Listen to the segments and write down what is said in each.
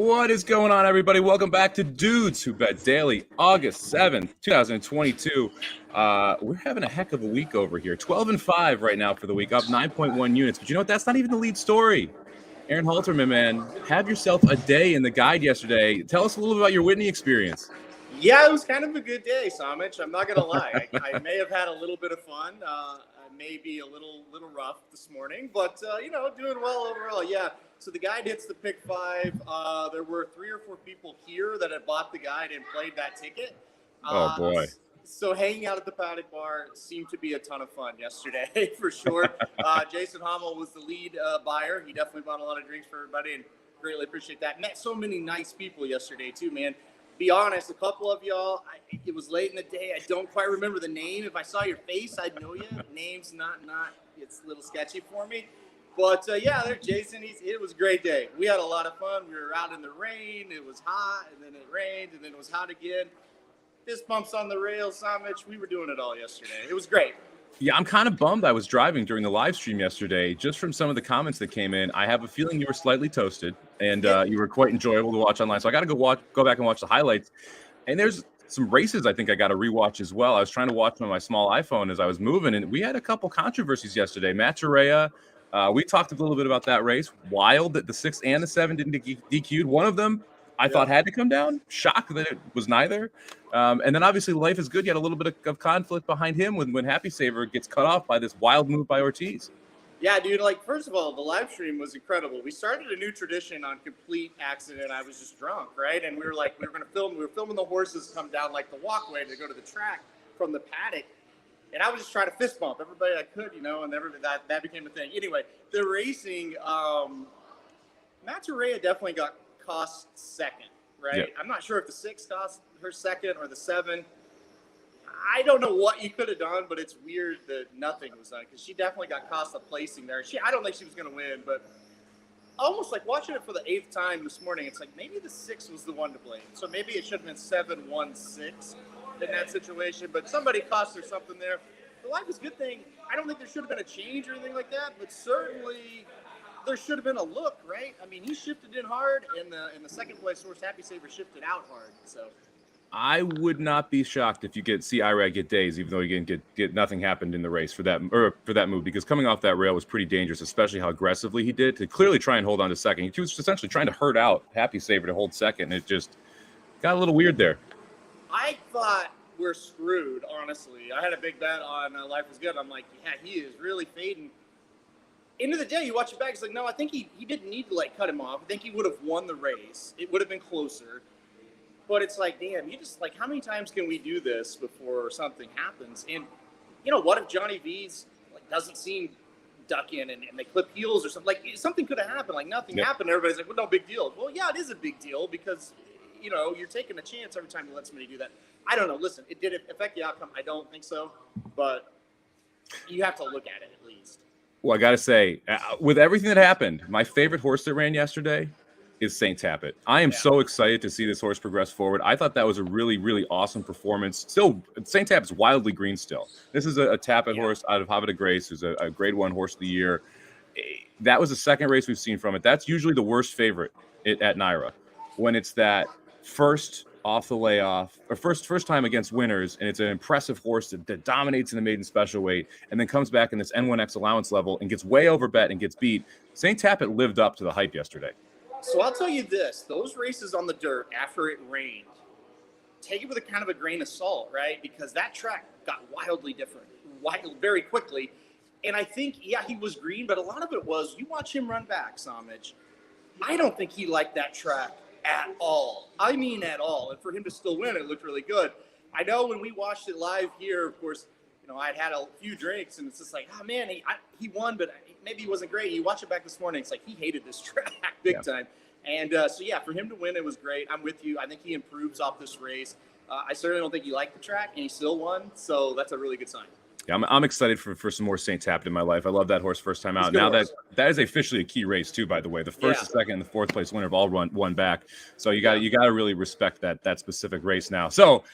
What is going on, everybody? Welcome back to Dudes Who Bet Daily, August 7th, 2022. We're having a heck of a week over here. 12-5 right now for the week, up 9.1 units. But you know what? That's not even the lead story. Aaron Halterman, man, have yourself a day in the guide yesterday. Tell us a little about your Whitney experience. Yeah, it was kind of a good day, Somich. I'm not going to lie. I may have had a little bit of fun. I may be a little rough this morning, but, doing well overall. Yeah, so the guide hits the pick 5. There were 3 or 4 people here that had bought the guide and played that ticket. Oh, boy. So hanging out at the Paddock Bar seemed to be a ton of fun yesterday, for sure. Jason Hommel was the lead buyer. He definitely bought a lot of drinks for everybody, and greatly appreciate that. Met so many nice people yesterday, too, man. Be honest, a couple of y'all, it was late in the day. I don't quite remember the name. If I saw your face, I'd know you. Name's not, it's a little sketchy for me. But, there's Jason. It was a great day. We had a lot of fun. We were out in the rain. It was hot, and then it rained, and then it was hot again. Fist bumps on the rails, Somich. We were doing it all yesterday. It was great. Yeah, I'm kind of bummed I was driving during the live stream yesterday. Just from some of the comments that came in, I have a feeling you were slightly toasted, and you were quite enjoyable to watch online. So I got to go back and watch the highlights. And there's some races I think I got to rewatch as well. I was trying to watch them on my small iPhone as I was moving, and we had a couple controversies yesterday. Maturea, we talked a little bit about that race. Wild that the 6 and the 7 didn't get DQ'd. One of them I thought had to come down. Shocked that it was neither. And then obviously Life is Good. You had a little bit of conflict behind him when Happy Saver gets cut off by this wild move by Ortiz. Yeah, dude, first of all, the live stream was incredible. We started a new tradition on complete accident. I was just drunk, right? And we were going to film. We were filming the horses come down the walkway to go to the track from the paddock. And I was just trying to fist bump everybody I could, and that became a thing. Anyway, the racing, Maturea definitely got cost second, right? Yep. I'm not sure if the 6 cost her second or the 7. I don't know what you could have done, but it's weird that nothing was done because she definitely got cost of placing there. I don't think she was going to win, but almost like watching it for the 8th time this morning, it's like maybe the 6 was the one to blame. So maybe it should have been 7-1-6 in that situation, but somebody cost her something there. The Life is Good thing, I don't think there should have been a change or anything like that, but certainly there should have been a look, right? I mean, he shifted in hard, and the second place horse, Happy Saver, shifted out hard. So I would not be shocked if you see Irad get days, even though he didn't get nothing happened in the race for that move, because coming off that rail was pretty dangerous, especially how aggressively he did to clearly try and hold on to second. He was essentially trying to hurt out Happy Saver to hold second, and it just got a little weird there. I thought we're screwed, honestly. I had a big bet on Life is Good. I'm like, yeah, he is really fading. End of the day, you watch it back, it's like, no, I think he didn't need to cut him off. I think he would have won the race. It would have been closer. But it's like, damn, you just how many times can we do this before something happens? And what if Johnny V's doesn't seem duck in and they clip heels or something? Something could have happened. Nothing happened. Everybody's like, well, no big deal. Well, yeah, it is a big deal because you're taking a chance every time you let somebody do that. I don't know. Listen, did it affect the outcome? I don't think so. But you have to look at it at least. Well, I got to say, with everything that happened, my favorite horse that ran yesterday is St. Tappet. I am so excited to see this horse progress forward. I thought that was a really, really awesome performance. Still, St. Tappet's wildly green still. This is a Tappet horse out of Havre de Grace, who's a grade 1 horse of the year. That was the second race we've seen from it. That's usually the worst favorite at NYRA. When it's that first off the layoff, or first time against winners, and it's an impressive horse that dominates in the maiden special weight, and then comes back in this N1X allowance level and gets way overbet and gets beat. St. Tappet lived up to the hype yesterday. So I'll tell you this, those races on the dirt after it rained, take it with a kind of a grain of salt, right? Because that track got wildly different, very quickly. And I think, he was green, but a lot of it was, you watch him run back, Somich. I don't think he liked that track at all. I mean, at all. And for him to still win, it looked really good. I know when we watched it live here, of course, I'd had a few drinks, and it's just like, oh man, he won, but maybe he wasn't great. You watch it back this morning, it's like he hated this track big time. And for him to win, it was great. I'm with you. I think he improves off this race. I certainly don't think he liked the track, and he still won, so that's a really good sign. Yeah, I'm excited for some more St. Tappet in my life. I love that horse first time out. Now that is officially a key race too, by the way. The first, the second, and the 4th place winner have all won back. So you got to really respect that specific race now. So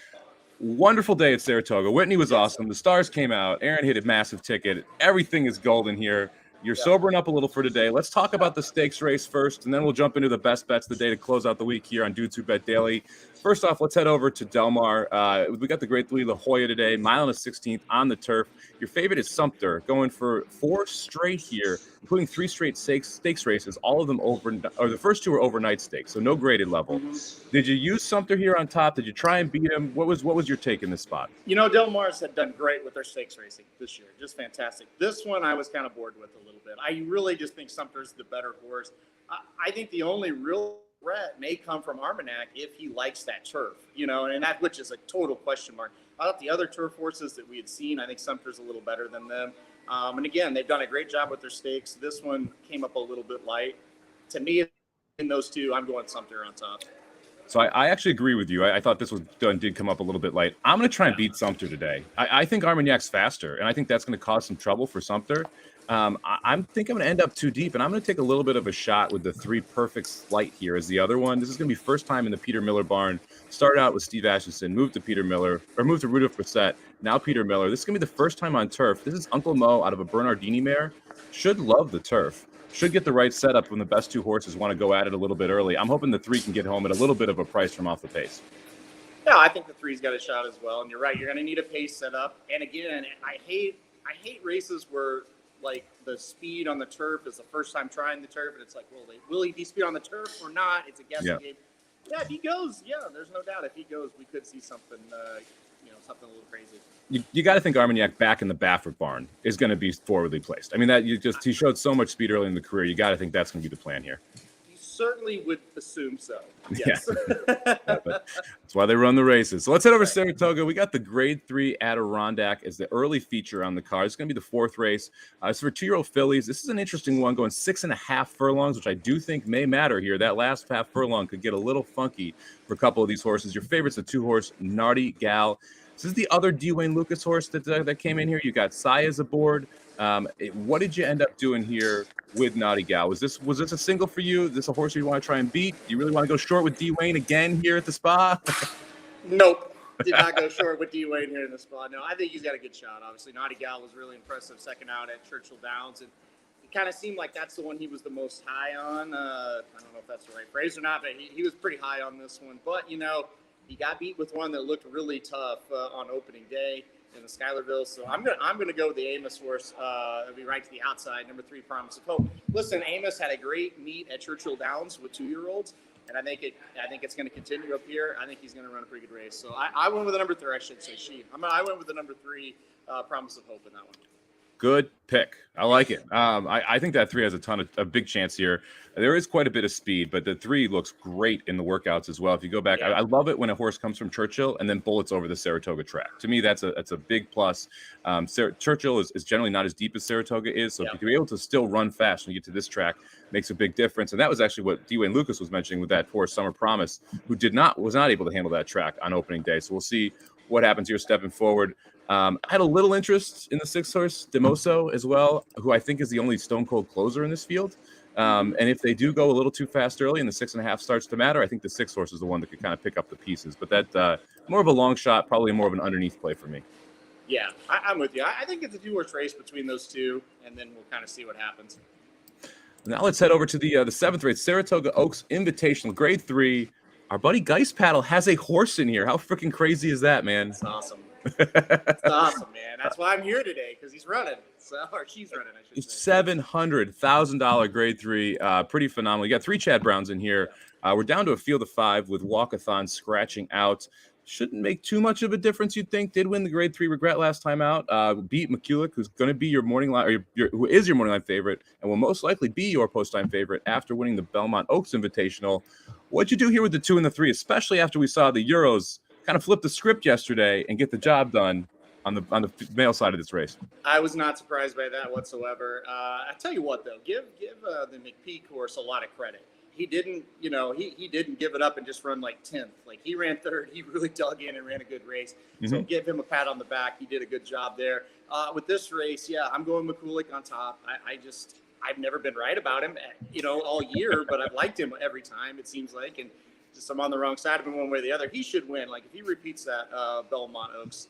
wonderful day at Saratoga. Whitney was awesome. The stars came out. Aaron hit a massive ticket. Everything is golden here. You're sobering up a little for today. Let's talk about the stakes race first, and then we'll jump into the best bets of the day to close out the week here on Dudes Who Bet Daily. First off, let's head over to Del Mar. We got the Great 3 La Jolla today, mile and a 16th on the turf. Your favorite is Sumter, going for 4 straight here, including 3 straight stakes races. All of them the first 2 are overnight stakes, so no graded level. Did you use Sumter here on top? Did you try and beat him? What was your take in this spot? Del Mar's had done great with their stakes racing this year. Just fantastic. This one I was kind of bored with a little bit. I really just think Sumter's the better horse. I think the only real threat may come from Armagnac if he likes that turf, and that which is a total question mark. I thought the other turf horses that we had seen, I think Sumter's a little better than them. And again, they've done a great job with their stakes. This one came up a little bit light. To me, in those 2, I'm going Sumter on top. So I actually agree with you. I thought this did come up a little bit light. I'm going to try and beat Sumter today. I think Armagnac's faster, and I think that's going to cause some trouble for Sumter. I think I'm going to end up too deep, and I'm going to take a little bit of a shot with the 3 Perfect Slight here as the other one. This is going to be first time in the Peter Miller barn. Started out with Steve Asheson, moved to Rudolph Brissett, now Peter Miller. This is going to be the first time on turf. This is Uncle Mo out of a Bernardini mare. Should love the turf. Should get the right setup when the best 2 horses want to go at it a little bit early. I'm hoping the 3 can get home at a little bit of a price from off the pace. Yeah, I think the 3's got a shot as well. And you're right, you're going to need a pace setup. And again, I hate races where like the speed on the turf is the first time trying the turf, and it's like, will he be speed on the turf or not? It's a guessing game. Yeah, if he goes, there's no doubt. If he goes, we could see something, something a little crazy. You got to think Armagnac back in the Baffert barn is going to be forwardly placed. I mean, he showed so much speed early in the career. You got to think that's going to be the plan here. You certainly would assume so. Yes. Yeah. That's why they run the races. So let's head over to Saratoga. We got the Grade 3 Adirondack as the early feature on the card. It's going to be the 4th race. It's for 2-year-old fillies. This is an interesting one, going 6.5 furlongs, which I do think may matter here. That last half furlong could get a little funky for a couple of these horses. Your favorite's the 2-horse Naughty Gal. This is the other Dwayne Lucas horse that came in here. You got Saez aboard. What did you end up doing here with Naughty Gal? Was this a single for you? Is this a horse you want to try and beat? Do you really want to go short with Dwayne again here at the Spa? Nope. Did not go short with Dwayne here in the Spa. No, I think he's got a good shot. Obviously, Naughty Gal was really impressive second out at Churchill Downs, and it kind of seemed like that's the one he was the most high on. I don't know if that's the right phrase or not, but he was pretty high on this one. But, he got beat with one that looked really tough on opening day in the Schuylerville. So I'm gonna go with the Amos horse. It'll be right to the outside, number 3, Promise of Hope. Listen, Amos had a great meet at Churchill Downs with 2-year-olds, and I think it's going to continue up here. I think he's going to run a pretty good race. So I went with the number 3. I should say I went with the number 3, Promise of Hope in that one. Good pick. I like it. I think that 3 has a big chance here. There is quite a bit of speed, but the 3 looks great in the workouts as well. If you go back, I love it when a horse comes from Churchill and then bullets over the Saratoga track. To me, that's a big plus. Churchill is generally not as deep as Saratoga is, so if you're able to still run fast when you get to this track, makes a big difference. And that was actually what Dwayne Lucas was mentioning with that horse, Summer Promise, who was not able to handle that track on opening day. So we'll see what happens here stepping forward. I had a little interest in the 6-horse Demoso as well, who I think is the only stone cold closer in this field. And if they do go a little too fast early and the 6.5 starts to matter, I think the 6-horse is the one that could kind of pick up the pieces. But that more of a long shot, probably more of an underneath play for me. Yeah, I'm with you. I think it's a 2-horse race between those 2, and then we'll kind of see what happens. Now let's head over to the 7th race, Saratoga Oaks Invitational, Grade 3. Our buddy Geist Paddle has a horse in here. How freaking crazy is that, man? It's awesome. It's awesome, man. That's why I'm here today, because he's running. Or she's running, I should say. $700,000 Grade 3. Pretty phenomenal. You got 3 Chad Browns in here. We're down to a field of 5 with Walkathon scratching out. Shouldn't make too much of a difference, you'd think. Did win the Grade 3 Regret last time out. Beat McCulloch, who's going to be your morning line, who is your morning line favorite, and will most likely be your post-time favorite after winning the Belmont Oaks Invitational. What'd you do here with the 2 and the 3, especially after we saw the Euros kind of flip the script yesterday and get the job done on the male side of this race? I was not surprised by that whatsoever. I tell you what, though, give the McPeak horse a lot of credit. He didn't, he didn't give it up and just run like 10th. Like, he ran 3rd. He really dug in and ran a good race. Mm-hmm. So give him a pat on the back. He did a good job there. With this race, I'm going McCulloch on top. I've never been right about him, all year, but I've liked him every time, it seems like. And just I'm on the wrong side of him one way or the other. He should win. Like, if he repeats that Belmont Oaks,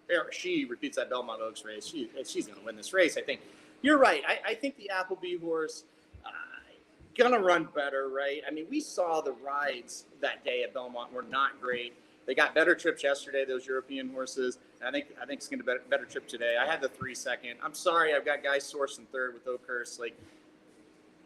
or she repeats that Belmont Oaks race, she's going to win this race, I think. You're right. I think the Appleby horse gonna run better, right? I mean, we saw the rides that day at Belmont were not great. They got better trips yesterday, those European horses. I think it's gonna be a better trip today. I had the 3-2. I'm sorry, I've got Guy Source in third with Oakhurst. Like,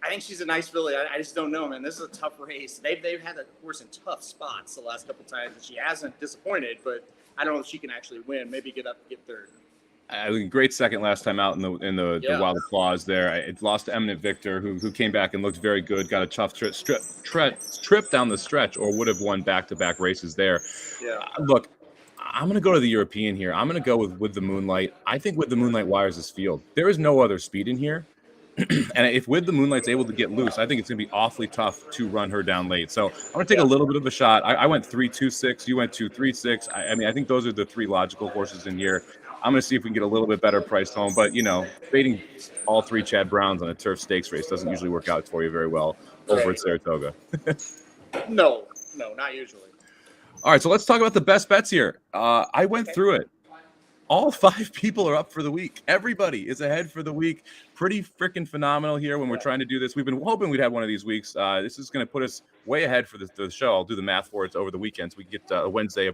I think she's a nice filly. I just don't know, man. This is a tough race. They've had the horse in tough spots the last couple times, and she hasn't disappointed. But I don't know if she can actually win. Maybe get third. Great second last time out in the Wild Applause there. It lost to Eminent Victor, who came back and looked very good. Got a tough trip down the stretch, or would have won back-to-back races there. Yeah. Look, I'm going to go to the European here. I'm going to go with the Moonlight. I think With the Moonlight wires this field. There is no other speed in here. And if With the Moonlight's able to get loose, I think it's going to be awfully tough to run her down late. So I'm going to take a little bit of a shot. I went 3-2-6. You went 2-3-6. I mean, I think those are the three logical horses in here. I'm going to see if we can get a little bit better priced home. But, fading all three Chad Browns on a turf stakes race doesn't usually work out for you very well over at Saratoga. No, not usually. All right, so let's talk about the best bets here. I went through it. All 5 people are up for the week. Everybody is ahead for the week. Pretty freaking phenomenal here when we're trying to do this. We've been hoping we'd have one of these weeks. This is going to put us way ahead for the show. I'll do the math for it over the weekend so we get a Wednesday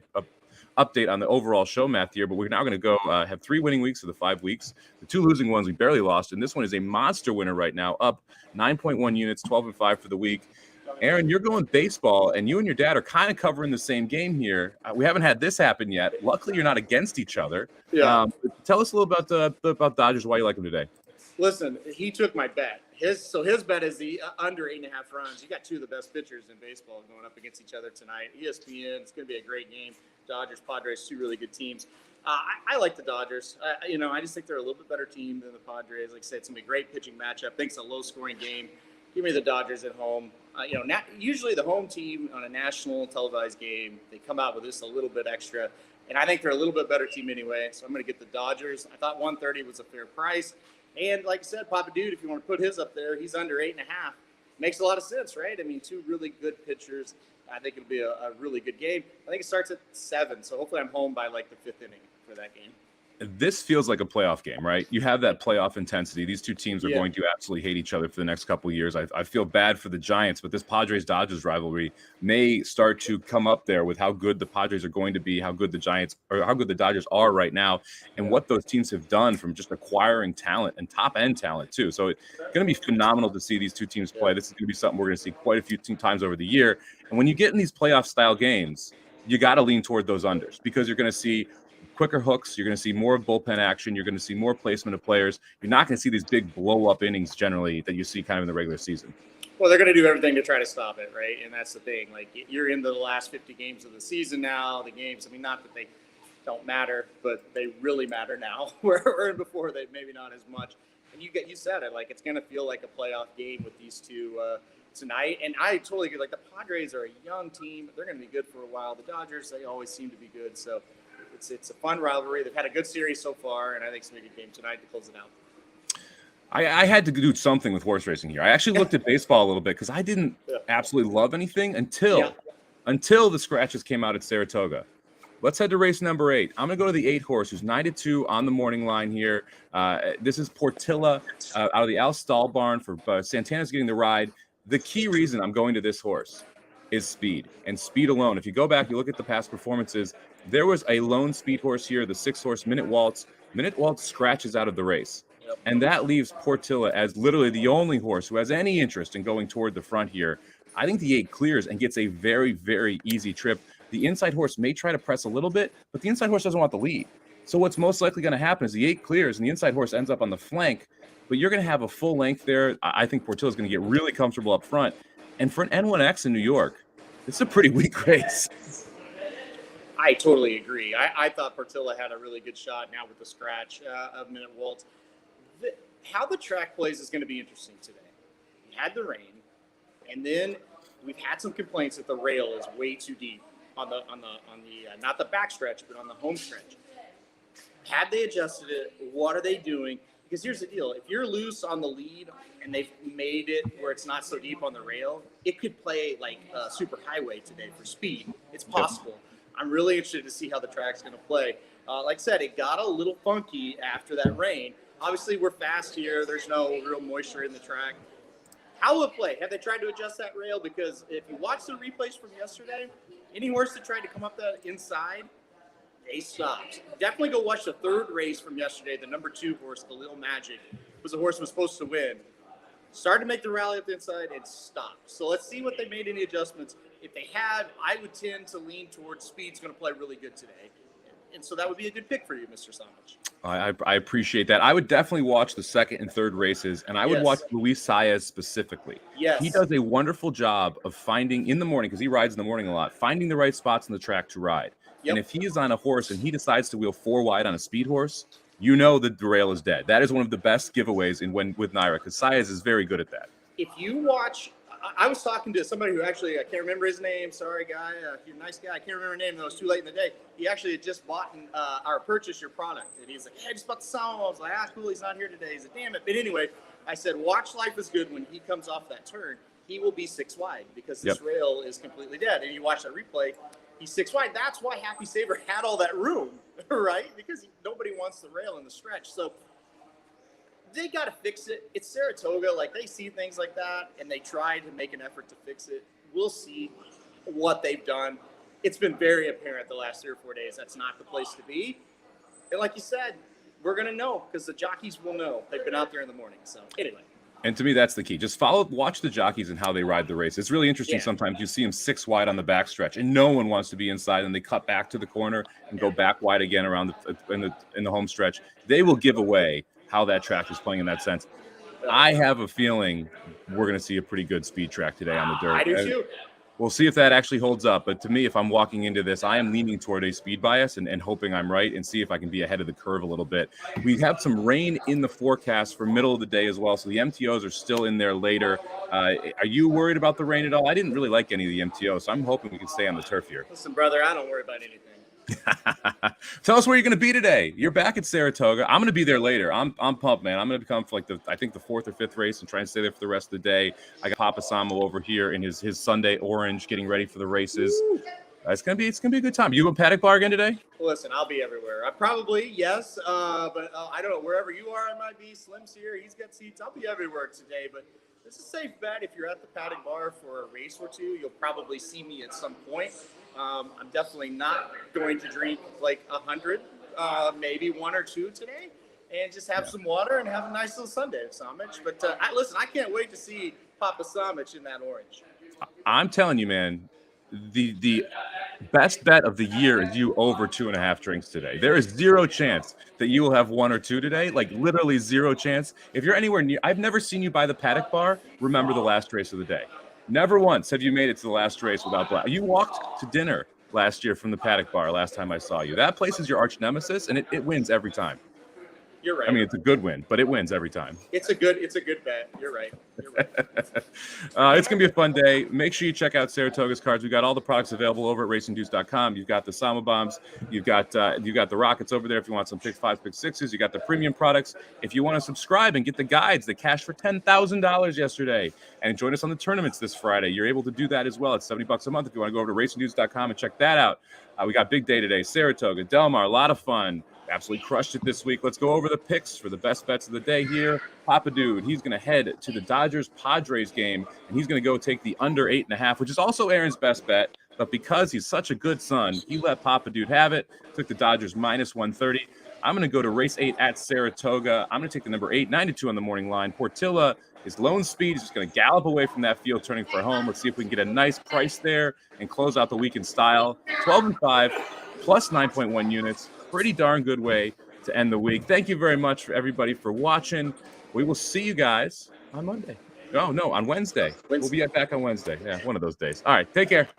update on the overall show math here. But we're now going to go have 3 winning weeks of the 5 weeks. The 2 losing ones we barely lost, and this one is a monster winner right now, up 9.1 units, 12-5 for the week. Aaron, you're going baseball, and you and your dad are kind of covering the same game here. We haven't had this happen yet. Luckily, you're not against each other. Yeah. Tell us a little about Dodgers, why you like them today. Listen, he took my bet. His bet is the under 8.5 runs. You got 2 of the best pitchers in baseball going up against each other tonight. ESPN, it's going to be a great game. Dodgers, Padres, 2 really good teams. I like the Dodgers. I just think they're a little bit better team than the Padres. Like I said, it's going to be a great pitching matchup. I think it's a low-scoring game. Give me the Dodgers at home. Usually the home team on a national televised game, they come out with just a little bit extra. And I think they're a little bit better team anyway. So I'm going to get the Dodgers. I thought 130 was a fair price. And like I said, Papa Dude, if you want to put his up there, he's under 8.5. Makes a lot of sense, right? I mean, 2 really good pitchers. I think it'll be a really good game. I think it starts at 7. So hopefully I'm home by like the 5th inning for that game. This feels like a playoff game, right? You have that playoff intensity. These 2 teams are going to absolutely hate each other for the next couple of years. I feel bad for the Giants, but this Padres-Dodgers rivalry may start to come up there with how good the Padres are going to be, how good the Giants or how good the Dodgers are right now, and what those teams have done from just acquiring talent and top-end talent too. So it's going to be phenomenal to see these 2 teams play. This is going to be something we're going to see quite a few times over the year. And when you get in these playoff-style games, you got to lean toward those unders because you're going to see quicker hooks. You're going to see more bullpen action. You're going to see more placement of players. You're not going to see these big blow-up innings generally that you see kind of in the regular season. Well, they're going to do everything to try to stop it, right? And that's the thing. Like, you're into the last 50 games of the season now. The games, I mean, not that they don't matter, but they really matter now. Where before they maybe not as much. And you said it. Like, it's going to feel like a playoff game with these 2 tonight. And I totally agree. Like, the Padres are a young team. They're going to be good for a while. The Dodgers, they always seem to be good. So it's a fun rivalry. They've had a good series so far, and I think it's going to be a good game tonight to close it out. I had to do something with horse racing here. I actually looked at baseball a little bit because I didn't absolutely love anything until the scratches came out at Saratoga. Let's head to race number 8. I'm going to go to the 8 horse, who's 9-2 on the morning line here. This is Portilla out of the Al Stall barn for Santana's getting the ride. The key reason I'm going to this horse is speed, and speed alone. If you go back, you look at the past performances, there was a lone speed horse here, the 6 horse Minute Waltz. Minute Waltz scratches out of the race. And that leaves Portilla as literally the only horse who has any interest in going toward the front here. I think the 8 clears and gets a very, very easy trip. The inside horse may try to press a little bit, but the inside horse doesn't want the lead. So what's most likely going to happen is the 8 clears and the inside horse ends up on the flank, but you're going to have a full length there. I think Portilla is going to get really comfortable up front. And for an N1X in New York, it's a pretty weak race. I totally agree. I thought Portilla had a really good shot now with the scratch of Minute Waltz. How the track plays is going to be interesting today. We had the rain, and then we've had some complaints that the rail is way too deep on the not the back stretch, but on the home stretch. Had they adjusted it? What are they doing? Because here's the deal. If you're loose on the lead and they've made it where it's not so deep on the rail, it could play like a super highway today for speed. It's possible. I'm really interested to see how the track's going to play. Like I said, it got a little funky after that rain. Obviously, we're fast here. There's no real moisture in the track. How will it play? Have they tried to adjust that rail? Because if you watch the replays from yesterday, any horse that tried to come up the inside, they stopped. Definitely go watch the third race from yesterday. The number 2 horse, the Little Magic, was the horse who was supposed to win. Started to make the rally up the inside and stopped. So let's see what they made any adjustments. If they have, I would tend to lean towards Speed's going to play really good today. And so that would be a good pick for you, Mr. Somich. I appreciate that. I would definitely watch the second and third races, and I would watch Luis Saez specifically. Yes. He does a wonderful job of finding in the morning, because he rides in the morning a lot, finding the right spots on the track to ride. Yep. And if he is on a horse and he decides to wheel 4 wide on a speed horse, you know the rail is dead. That is one of the best giveaways with Naira, because Saez is very good at that. If you watch, I was talking to somebody who actually, I can't remember his name. Sorry, guy. You're a nice guy. I can't remember his name. It was too late in the day. He actually had just bought or purchased your product. And he's like, hey, I just bought the Somobomb. I was like, cool. He's not here today. He's like, damn it. But anyway, I said, watch Life is Good. When he comes off that turn, he will be 6 wide because this rail is completely dead. And you watch that replay, he's 6 wide. That's why Happy Saver had all that room, right? Because nobody wants the rail in the stretch. So they got to fix it. It's Saratoga. Like, they see things like that, and they try to make an effort to fix it. We'll see what they've done. It's been very apparent the last 3 or 4 days that's not the place to be. And like you said, we're going to know because the jockeys will know. They've been out there in the morning. So anyway. And to me, that's the key. Just watch the jockeys and how they ride the race. It's really interesting. Sometimes you see them 6 wide on the backstretch, and no one wants to be inside, and they cut back to the corner and go back wide again around in the home stretch. They will give away how that track is playing in that sense. I have a feeling we're going to see a pretty good speed track today on the dirt. I do too. We'll see if that actually holds up. But to me, if I'm walking into this, I am leaning toward a speed bias and hoping I'm right and see if I can be ahead of the curve a little bit. We have some rain in the forecast for middle of the day as well. So the MTOs are still in there later. Are you worried about the rain at all? I didn't really like any of the MTOs, so I'm hoping we can stay on the turf here. Listen, brother, I don't worry about anything. Tell us where you're going to be today. You're back at Saratoga. I'm going to be there later. I'm pumped, man. I'm going to become for the 4th or 5th race and try and stay there for the rest of the day. I got Papa Samo over here in his Sunday orange, getting ready for the races. It's gonna be a good time. You go paddock bar again today? Listen, I'll be everywhere. I probably yes, but I don't know. Wherever you are, I might be. Slim's here. He's got seats. I'll be everywhere today. But it's a safe bet. If you're at the paddock bar for a race or two, you'll probably see me at some point. I'm definitely not going to drink like 100, maybe 1 or 2 today, and just have some water and have a nice little Sunday at Somich. But listen, I can't wait to see Papa Somich in that orange. I'm telling you, man, the best bet of the year is you over 2.5 drinks today. There is 0 chance that you will have 1 or 2 today, like literally 0 chance. If you're anywhere near, I've never seen you by the paddock bar remember the last race of the day. Never once have you made it to the last race without black. You walked to dinner last year from the paddock bar last time I saw you. That place is your arch nemesis, and it wins every time. You're right. I mean, it's a good win, but it wins every time. It's a good bet. You're right. It's going to be a fun day. Make sure you check out Saratoga's cards. We've got all the products available over at racingdudes.com. You've got the Somobombs. You've got the Rockets over there if you want some pick 5, pick 6s. You got the premium products. If you want to subscribe and get the guides that cashed for $10,000 yesterday and join us on the tournaments this Friday, you're able to do that as well. It's $70 a month if you want to go over to racingdudes.com and check that out. We got big day today. Saratoga, Del Mar, a lot of fun. Absolutely crushed it this week. Let's go over the picks for the best bets of the day here. Papa Dude, he's going to head to the Dodgers-Padres game, and he's going to go take the under 8.5, which is also Aaron's best bet. But because he's such a good son, he let Papa Dude have it, took the Dodgers minus 130. I'm going to go to race 8 at Saratoga. I'm going to take the number 8, 92 on the morning line. Portilla, his lone speed is just going to gallop away from that field, turning for home. Let's see if we can get a nice price there and close out the week in style. 12-5 plus 9.1 units. Pretty darn good way to end the week. Thank you very much for everybody for watching. We will see you guys on Monday. No, on Wednesday. We'll be back on Wednesday. Yeah, one of those days. All right, take care.